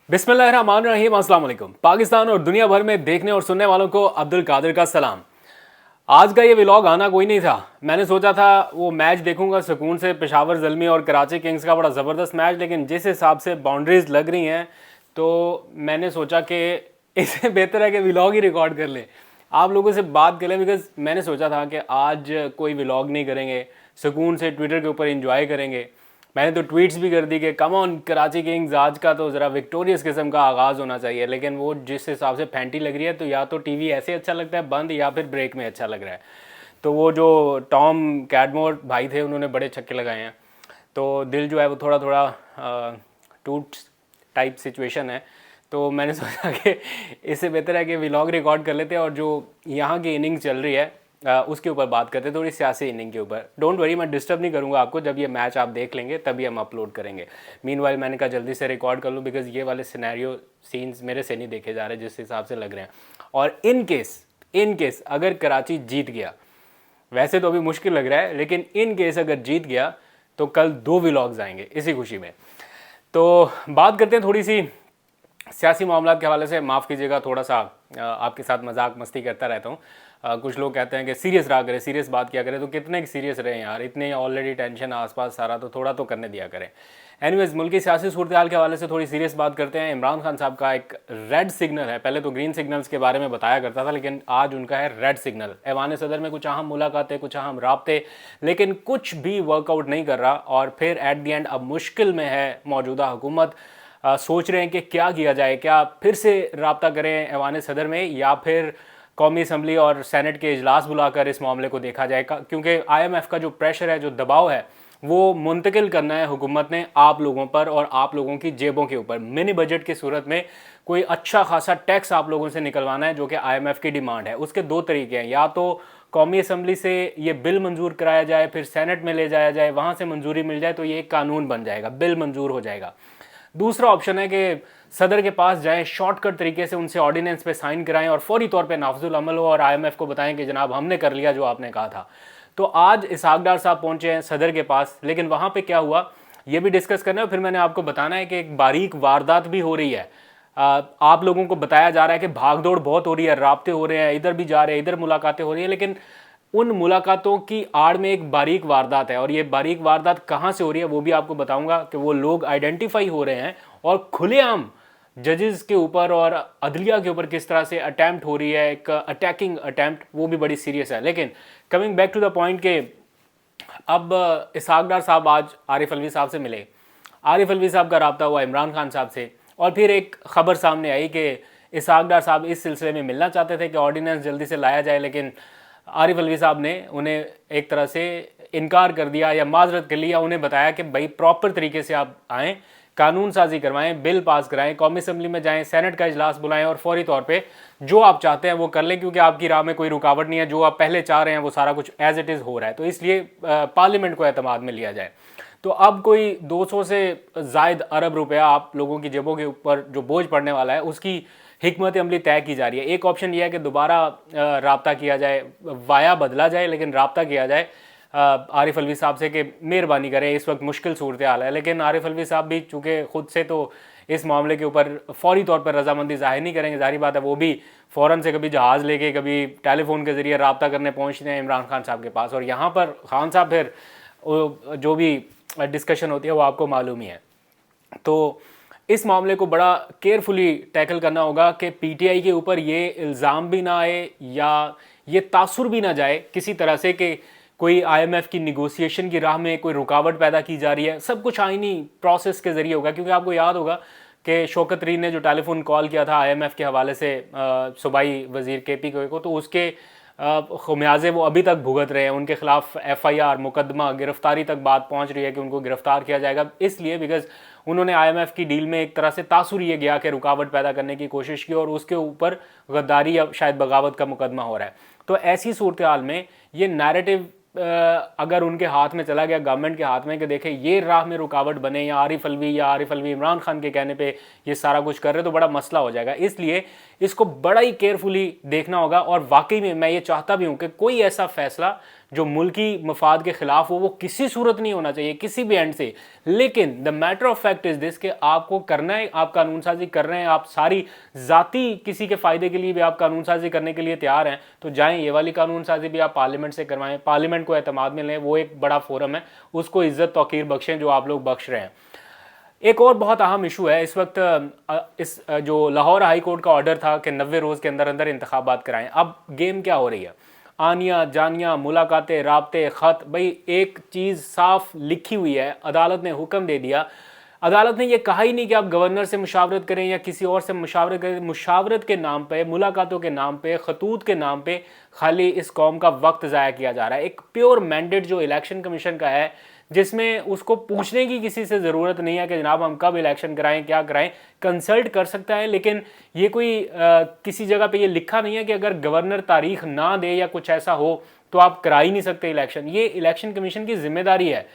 बिस्मिल्लाहिर्रहमानिर्रहीम, अस्सलाम वालेकुम। पाकिस्तान और दुनिया भर में देखने और सुनने वालों को अब्दुल कादिर का सलाम। आज का ये व्लॉग आना कोई नहीं था। मैंने सोचा था वो मैच देखूंगा सुकून से, पेशावर ज़ल्मी और कराची किंग्स का बड़ा ज़बरदस्त मैच, लेकिन जिस हिसाब से बाउंड्रीज लग रही हैं तो मैंने सोचा कि इससे बेहतर है कि व्लॉग ही रिकॉर्ड कर लें, आप लोगों से बात कर लें। बिकॉज मैंने सोचा था कि आज कोई व्लॉग नहीं करेंगे, सुकून से ट्विटर के ऊपर इंजॉय करेंगे। मैंने तो ट्वीट्स भी कर दी कि कम ऑन कराची किंग्स, आज का तो ज़रा विक्टोरियस किस्म का आगाज़ होना चाहिए। लेकिन वो जिस हिसाब से फैंटी लग रही है तो या तो टीवी ऐसे अच्छा लगता है बंद, या फिर ब्रेक में अच्छा लग रहा है। तो वो जो टॉम कैडमोर भाई थे उन्होंने बड़े छक्के लगाए हैं, तो दिल जो है वो थोड़ा थोड़ा टूट टाइप सिचुएशन है। तो मैंने सोचा कि इससे बेहतर है कि व्लॉग रिकॉर्ड कर लेते हैं और जो यहाँ की इनिंग चल रही है उसके ऊपर बात करते हैं, थोड़ी सियासी इनिंग के ऊपर। डोंट वरी, मैं डिस्टर्ब नहीं करूँगा आपको। जब ये मैच आप देख लेंगे तभी हम अपलोड करेंगे। मीनवाइल मैंने कहा जल्दी से रिकॉर्ड कर लूँ, बिकॉज ये वाले सिनेरियो सीन्स मेरे से नहीं देखे जा रहे जिस हिसाब से लग रहे हैं। और इन केस अगर कराची जीत गया, वैसे तो अभी मुश्किल लग रहा है, लेकिन इन केस अगर जीत गया तो कल 2 व्लॉग्स आएंगे इसी खुशी में। तो बात करते हैं थोड़ी सी सियासी मामला के हवाले से। माफ़ कीजिएगा, थोड़ा सा आपके साथ मजाक मस्ती करता रहता हूँ। कुछ लोग कहते हैं कि सीरियस रहा करें, सीरियस बात किया करें। तो कितने सीरियस रहे यार, इतने ऑलरेडी टेंशन आसपास सारा, तो थोड़ा तो करने दिया करें। एनीवेज, मुल्की सियासी सूरत हाल के हवाले से थोड़ी सीरियस बात करते हैं। इमरान खान साहब का एक रेड सिग्नल है। पहले तो ग्रीन सिग्नल्स के बारे में बताया करता था, लेकिन आज उनका है रेड सिग्नल। ऐवान सदर में कुछ अहम मुलाकातें, कुछ अहम राब्ते, लेकिन कुछ भी वर्कआउट नहीं कर रहा। और फिर एट दी एंड अब मुश्किल में है मौजूदा हुकूमत। सोच रहे हैं कि क्या किया जाए, क्या फिर से रब्ता करें ऐवान सदर में, या फिर कौमी असम्बली और सेनेट के इजलास बुलाकर इस मामले को देखा जाए। क्योंकि IMF का जो प्रेशर है, जो दबाव है, वो मुंतकिल करना है हुकूमत ने आप लोगों पर और आप लोगों की जेबों के ऊपर। मिनी बजट की सूरत में कोई अच्छा खासा टैक्स आप लोगों से निकलवाना है, जो कि IMF की डिमांड है। उसके 2 तरीके हैं, या तो कौमी असम्बली से ये बिल मंजूर कराया जाए, फिर सेनेट में ले जाया जाए, वहाँ से मंजूरी मिल जाए तो ये एक कानून बन जाएगा, बिल मंजूर हो जाएगा। दूसरा ऑप्शन है कि सदर के पास जाएं, शॉर्टकट तरीके से उनसे ऑर्डिनेंस पे साइन कराएं और फौरी तौर पे नाफजुल अमल हो, और IMF को बताएं कि जनाब हमने कर लिया जो आपने कहा था। तो आज इसहाक डार साहब पहुंचे हैं सदर के पास, लेकिन वहां पे क्या हुआ ये भी डिस्कस करना है। फिर मैंने आपको बताना है कि एक बारीक वारदात भी हो रही है। आप लोगों को बताया जा रहा है कि भागदौड़ बहुत हो रही है, राब्ते हो रहे हैं, इधर भी जा रहे हैं, इधर मुलाकातें हो रही है, लेकिन उन मुलाकातों की आड़ में एक बारीक वारदात है। और ये बारीक वारदात कहाँ से हो रही है वो भी आपको बताऊंगा कि वो लोग आइडेंटिफाई हो रहे हैं और खुलेआम जजेस के ऊपर और अदलिया के ऊपर किस तरह से अटैम्प्ट हो रही है, एक अटैकिंग अटैम्प्ट, वो भी बड़ी सीरियस है। लेकिन coming back to the point के अब इसहाक डार साहब आज आरिफ अलवी साहब से मिले। आरिफ अलवी साहब का रब्ता हुआ इमरान खान साहब से, और फिर एक खबर सामने आई कि इसहाक डार साहब इस सिलसिले में मिलना चाहते थे कि ऑर्डिनेंस जल्दी से लाया जाए, लेकिन आरिफ अलवी साहब ने उन्हें एक तरह से इनकार कर दिया या माजरत कर लिया। उन्हें बताया कि भाई प्रॉपर तरीके से आप आएँ, कानून साजी करवाएं, बिल पास कराएं, कौमी असम्बली में जाएं, सेनेट का इजलास बुलाएं और फौरी तौर पे जो आप चाहते हैं वो कर लें, क्योंकि आपकी राह में कोई रुकावट नहीं है। जो आप पहले चाह रहे हैं वो सारा कुछ एज इट इज़ हो रहा है, तो इसलिए पार्लियामेंट को एतमाद में लिया जाए। तो अब कोई 200 से जायद अरब रुपया आप लोगों की जेबों के ऊपर जो बोझ पड़ने वाला है, उसकी हिकमत अमली तय की जा रही है। एक ऑप्शन यह है कि दोबारा रब्ता किया जाए, वाया बदला जाए, लेकिन रब्ता किया जाए आरिफ अलवी साहब से कि मेहरबानी करें, इस वक्त मुश्किल सूरत हाल है। लेकिन आरिफ अलवी साहब भी चूँकि खुद से तो इस मामले के ऊपर फौरी तौर पर रजामंदी जाहिर नहीं करेंगे, जाहिर बात है वो भी फ़ौरन से कभी जहाज़ लेके कभी टेलीफोन के ज़रिए रब्ता करने पहुँचते हैं इमरान खान साहब के पास, और यहाँ पर खान साहब फिर जो भी डिस्कशन होती है वो आपको मालूम ही है। तो इस मामले को बड़ा केयरफुली टैकल करना होगा कि PTI के ऊपर ये इल्ज़ाम भी ना आए या ये तासुर भी ना जाए किसी तरह से कि कोई IMF की निगोसिएशन की राह में कोई रुकावट पैदा की जा रही है। सब कुछ आईनी प्रोसेस के ज़रिए होगा, क्योंकि आपको याद होगा कि शौकत तरीन ने जो टेलीफोन कॉल किया था IMF के हवाले से सूबाई वज़ीर KP को, तो उसके खमियाजे वो अभी तक भुगत रहे हैं। उनके खिलाफ FIR, मुकदमा, गिरफ्तारी तक बात पहुंच रही है कि उनको गिरफ्तार किया जाएगा, इसलिए बिकॉज उन्होंने IMF की डील में एक तरह से तासुर ये गया कि रुकावट पैदा करने की कोशिश की और उसके ऊपर गद्दारी या शायद बगावत का मुकदमा हो रहा है। तो ऐसी सूरत हाल में ये नैरेटिव अगर उनके हाथ में चला गया, गवर्नमेंट के हाथ में, कि देखें ये राह में रुकावट बने या आरिफ अलवी इमरान खान के कहने पे ये सारा कुछ कर रहे, तो बड़ा मसला हो जाएगा। इसलिए इसको बड़ा ही केयरफुली देखना होगा। और वाकई में मैं ये चाहता भी हूँ कि कोई ऐसा फैसला जो मुल्की मफाद के खिलाफ हो वो किसी सूरत नहीं होना चाहिए किसी भी एंड से। लेकिन the matter of fact is this कि आपको करना है, आप कानून साजी कर रहे हैं, आप सारी जाती किसी के फायदे के लिए भी आप कानून साजी करने के लिए तैयार हैं, तो जाएं ये वाली कानून साजी भी आप पार्लियामेंट से करवाएं, पार्लियामेंट को एतमाद में लें, वो एक बड़ा फोरम है, उसको इज्जत तौकीर बख्शें जो आप लोग बख्श रहे हैं। एक और बहुत अहम इशू है इस वक्त, जो लाहौर हाई कोर्ट का ऑर्डर था कि 90 रोज़ के अंदर अंदर इंतखाबात कराएं। अब गेम क्या हो रही है, आनिया जानिया मुलाकातें राब्ते ख़त, भाई एक चीज़ साफ लिखी हुई है, अदालत ने हुक्म दे दिया। अदालत ने यह कहा ही नहीं कि आप गवर्नर से मुशावरत करें या किसी और से मुशावरत करें। मुशावरत के नाम पे, मुलाकातों के नाम पे, खतूत के नाम पे खाली इस कौम का वक्त ज़ाया किया जा रहा है। एक प्योर मैंडेट जो इलेक्शन कमीशन का है, जिसमें उसको पूछने की किसी से ज़रूरत नहीं है कि जनाब हम कब इलेक्शन कराएं, क्या कराएं, कंसल्ट कर सकता है। लेकिन ये कोई किसी जगह पे ये लिखा नहीं है कि अगर गवर्नर तारीख ना दे या कुछ ऐसा हो तो आप करा ही नहीं सकते इलेक्शन। ये इलेक्शन कमीशन की जिम्मेदारी है।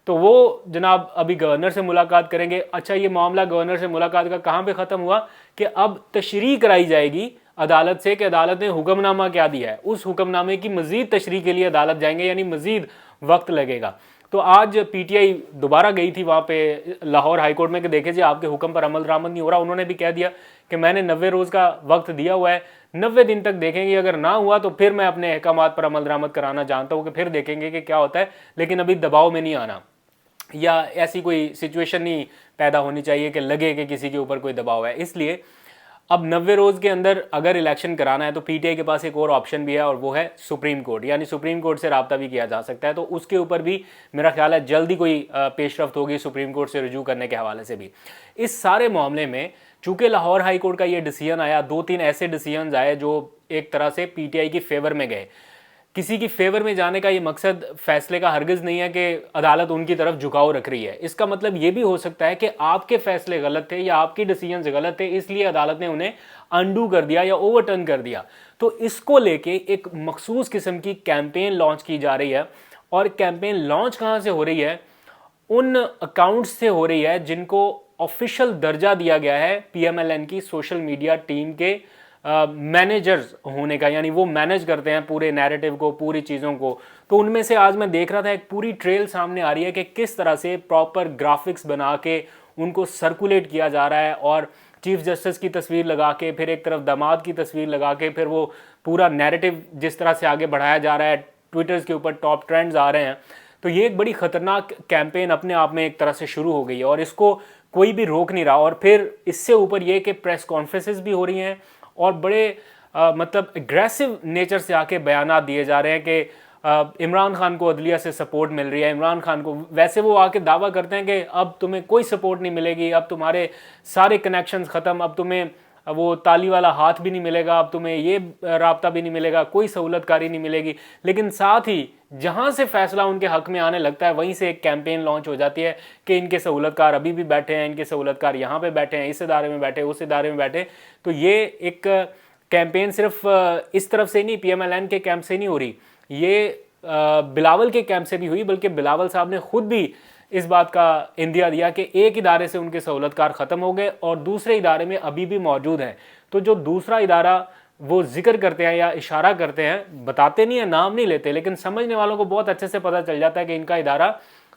तो वो जनाब अभी गवर्नर से मुलाकात करेंगे। अच्छा, ये मामला गवर्नर से मुलाकात का कहाँ पे ख़त्म हुआ कि अब तशरीह कराई जाएगी अदालत से कि अदालत ने हुक्मनामा क्या दिया है, उस हुक्मनामे की मज़ीद तशरीह के लिए अदालत जाएंगे, यानी मज़ीद वक्त लगेगा। तो आज पीटीआई दोबारा गई थी वहाँ पे लाहौर हाई कोर्ट में कि देखे जी आपके हुक्म पर अमल दरामद नहीं हो रहा। उन्होंने भी कह दिया कि मैंने 90 रोज़ का वक्त दिया हुआ है, 90 दिन तक देखेंगे, अगर ना हुआ तो फिर मैं अपने अहकामात पर अमल दरामद कराना जानता हूँ कि फिर देखेंगे कि क्या होता है, लेकिन अभी दबाव में नहीं आना या ऐसी कोई सिचुएशन नहीं पैदा होनी चाहिए कि लगे कि किसी के ऊपर कोई दबाव है। इसलिए अब 90 रोज़ के अंदर अगर इलेक्शन कराना है तो पीटीआई के पास एक और ऑप्शन भी है और वो है सुप्रीम कोर्ट, यानी सुप्रीम कोर्ट से रब्ता भी किया जा सकता है। तो उसके ऊपर भी मेरा ख्याल है जल्दी कोई पेशरफ्त होगी सुप्रीम कोर्ट से रुजू करने के हवाले से भी। इस सारे मामले में चूंकि लाहौर हाई कोर्ट का ये डिसीजन आया, 2-3 ऐसे डिसीजन आए जो एक तरह से पीटीआई की फेवर में गए। किसी की फेवर में जाने का ये मकसद फैसले का हरगिज़ नहीं है कि अदालत उनकी तरफ झुकाव रख रही है। इसका मतलब ये भी हो सकता है कि आपके फैसले गलत थे या आपके डिसीजंस गलत थे, इसलिए अदालत ने उन्हें अनडू कर दिया या ओवरटर्न कर दिया। तो इसको लेके एक मखसूस किस्म की कैंपेन लॉन्च की जा रही है। और कैंपेन लॉन्च कहाँ से हो रही है? उन अकाउंट्स से हो रही है जिनको ऑफिशियल दर्जा दिया गया है पीएमएलएन की सोशल मीडिया टीम के मैनेजर्स होने का, यानी वो मैनेज करते हैं पूरे नैरेटिव को, पूरी चीज़ों को। तो उनमें से आज मैं देख रहा था एक पूरी ट्रेल सामने आ रही है कि किस तरह से प्रॉपर ग्राफिक्स बना के उनको सर्कुलेट किया जा रहा है और चीफ जस्टिस की तस्वीर लगा के, फिर एक तरफ दामाद की तस्वीर लगा के, फिर वो पूरा नैरेटिव जिस तरह से आगे बढ़ाया जा रहा है, ट्विटर्स के ऊपर टॉप ट्रेंड्स आ रहे हैं। तो ये एक बड़ी ख़तरनाक कैंपेन अपने आप में एक तरह से शुरू हो गई है और इसको कोई भी रोक नहीं रहा। और फिर इससे ऊपर ये कि प्रेस कॉन्फ्रेंसेस भी हो रही हैं और बड़े मतलब एग्रेसिव नेचर से आके बयानात दिए जा रहे हैं कि इमरान खान को अदलिया से सपोर्ट मिल रही है। इमरान खान को वैसे वो आके दावा करते हैं कि अब तुम्हें कोई सपोर्ट नहीं मिलेगी, अब तुम्हारे सारे कनेक्शंस ख़त्म, अब तुम्हें वो ताली वाला हाथ भी नहीं मिलेगा, अब तुम्हें ये राब्ता भी नहीं मिलेगा, कोई सहूलतकारी नहीं मिलेगी। लेकिन साथ ही जहाँ से फैसला उनके हक में आने लगता है वहीं से एक कैंपेन लॉन्च हो जाती है कि इनके सहूलतकार अभी भी बैठे हैं, इनके सहूलतकार यहाँ पे बैठे हैं, इस इदारे में बैठे, उस इदारे में बैठे। तो ये एक कैंपेन सिर्फ इस तरफ से नहीं, पीएमएलएन के कैंप से नहीं हो रही, ये बिलावल के कैंप से भी हुई, बल्कि बिलावल साहब ने खुद भी इस बात का इंदिया दिया कि एक इदारे से उनके सहूलतकार ख़त्म हो गए और दूसरे इदारे में अभी भी मौजूद हैं। तो जो दूसरा इदारा वो जिक्र करते हैं या इशारा करते हैं, बताते नहीं है, नाम नहीं लेते, लेकिन समझने वालों को बहुत अच्छे से पता चल जाता है कि इनका इदारा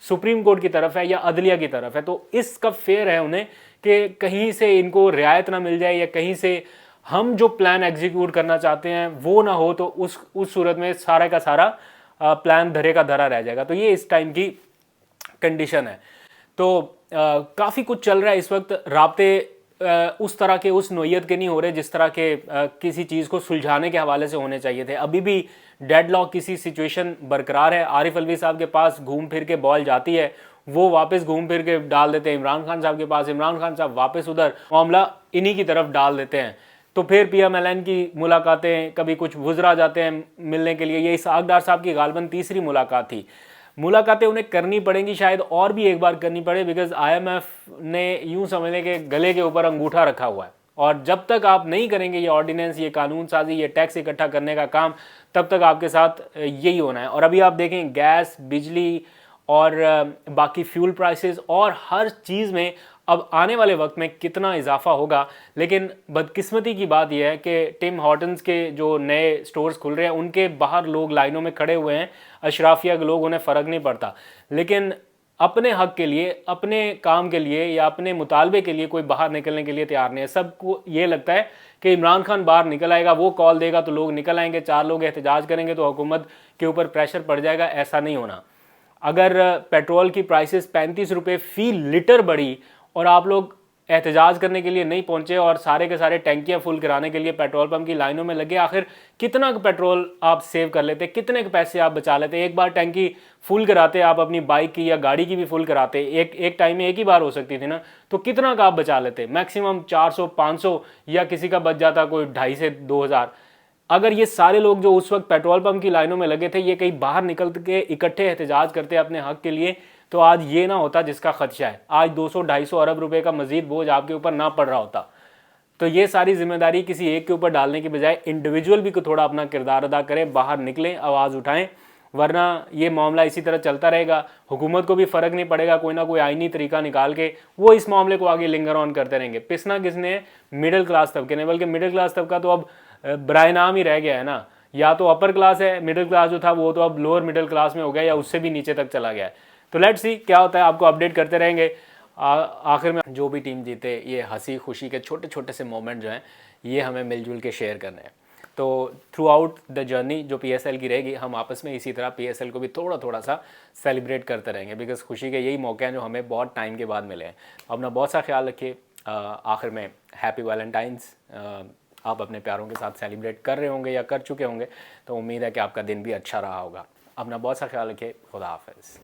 सुप्रीम कोर्ट की तरफ है या अदलिया की तरफ है। तो इसका फेयर है उन्हें कि कहीं से इनको रियायत ना मिल जाए या कहीं से हम जो प्लान एग्जीक्यूट करना चाहते हैं वो ना हो, तो उस सूरत में सारा का सारा प्लान धरे का धरा रह जाएगा। तो ये इस टाइम की कंडीशन है। तो काफ़ी कुछ चल रहा है इस वक्त। राब्ते उस तरह के, उस नोयत के नहीं हो रहे जिस तरह के किसी चीज़ को सुलझाने के हवाले से होने चाहिए थे। अभी भी डेडलॉक किसी सिचुएशन बरकरार है। आरिफ अलवी साहब के पास घूम फिर के बॉल जाती है, वो वापस घूम फिर के डाल देते हैं इमरान खान साहब के पास, इमरान खान साहब वापस उधर, मामला इन्हीं की तरफ डाल देते हैं। तो फिर पीएमएलएन की मुलाकातें, कभी कुछ वुज़रा जाते हैं मिलने के लिए। ये इसहाक़ साहब की गालबन तीसरी मुलाकात थी। मुलाकातें उन्हें करनी पड़ेंगी, शायद और भी एक बार करनी पड़े, बिकॉज आईएमएफ ने यूं समझने के गले के ऊपर अंगूठा रखा हुआ है और जब तक आप नहीं करेंगे ये ऑर्डिनेंस, ये कानून साजी, ये टैक्स इकट्ठा करने का काम, तब तक आपके साथ यही होना है। और अभी आप देखें गैस, बिजली और बाकी फ्यूल प्राइसेस और हर चीज़ में अब आने वाले वक्त में कितना इजाफा होगा, लेकिन बदकिस्मती की बात यह है कि टिम हॉर्टन्स के जो नए स्टोर्स खुल रहे हैं उनके बाहर लोग लाइनों में खड़े हुए हैं, अशराफिया के लोग, उन्हें फ़र्क नहीं पड़ता। लेकिन अपने हक के लिए, अपने काम के लिए या अपने मुतालबे के लिए कोई बाहर निकलने के लिए तैयार नहीं है। सबको ये लगता है कि इमरान खान बाहर निकल आएगा, वो कॉल देगा तो लोग निकल आएंगे, 4 लोग एहतजाज करेंगे तो हुकूमत के ऊपर प्रेशर पड़ जाएगा। ऐसा नहीं होना। अगर पेट्रोल की प्राइसेस 35 रुपये फ़ी लीटर बढ़ी और आप लोग एहतजाज करने के लिए नहीं पहुंचे और सारे के सारे टैंकियां फुल कराने के लिए पेट्रोल पंप की लाइनों में लगे, आखिर कितना पेट्रोल आप सेव कर लेते, कितने के पैसे आप बचा लेते? एक बार टैंकी फुल कराते आप अपनी बाइक की या गाड़ी की भी फुल कराते, एक टाइम में एक ही बार हो सकती थी ना, तो कितना का आप बचा लेते? मैक्सिमम 400 500 या किसी का बच जाता कोई 2,500 से 2,000। अगर ये सारे लोग जो उस वक्त पेट्रोल पंप की लाइनों में लगे थे ये कहीं बाहर निकल के इकट्ठे एहतजाज करते अपने हक के लिए, तो आज ये ना होता जिसका खदशा है। आज 200-250 अरब रुपए का मजीद बोझ आपके ऊपर ना पड़ रहा होता। तो ये सारी जिम्मेदारी किसी एक के ऊपर डालने की बजाय इंडिविजुअल भी को थोड़ा अपना किरदार अदा करें, बाहर निकलें, आवाज़ उठाएं, वरना ये मामला इसी तरह चलता रहेगा। हुकूमत को भी फ़र्क नहीं पड़ेगा, कोई ना कोई आईनी तरीका निकाल के वो इस मामले को आगे लिंगर ऑन करते रहेंगे। पिसना किसने है? मिडिल क्लास तबके ने, बल्कि मिडिल क्लास तबका तो अब बराए नाम ही रह गया है ना। या तो अपर क्लास है, मिडिल क्लास जो था वो तो अब लोअर मिडिल क्लास में हो गया या उससे भी नीचे तक चला गया है। तो लेट्स सी क्या होता है, आपको अपडेट करते रहेंगे। आखिर में जो भी टीम जीते, ये हंसी खुशी के छोटे छोटे से मोमेंट जो हैं ये हमें मिलजुल के शेयर करने हैं। तो थ्रू आउट द जर्नी जो PSL की रहेगी, हम आपस में इसी तरह PSL को भी थोड़ा थोड़ा सा सेलिब्रेट करते रहेंगे, बिकॉज खुशी के यही मौके हैं जो हमें बहुत टाइम के बाद मिले हैं। अपना बहुत सा ख्याल रखिए। आखिर में हैप्पी वैलेंटाइंस। आप अपने प्यारों के साथ सेलिब्रेट कर रहे होंगे या कर चुके होंगे, तो उम्मीद है कि आपका दिन भी अच्छा रहा होगा। अपना बहुत सा ख्याल रखिए। खुदा हाफिज़।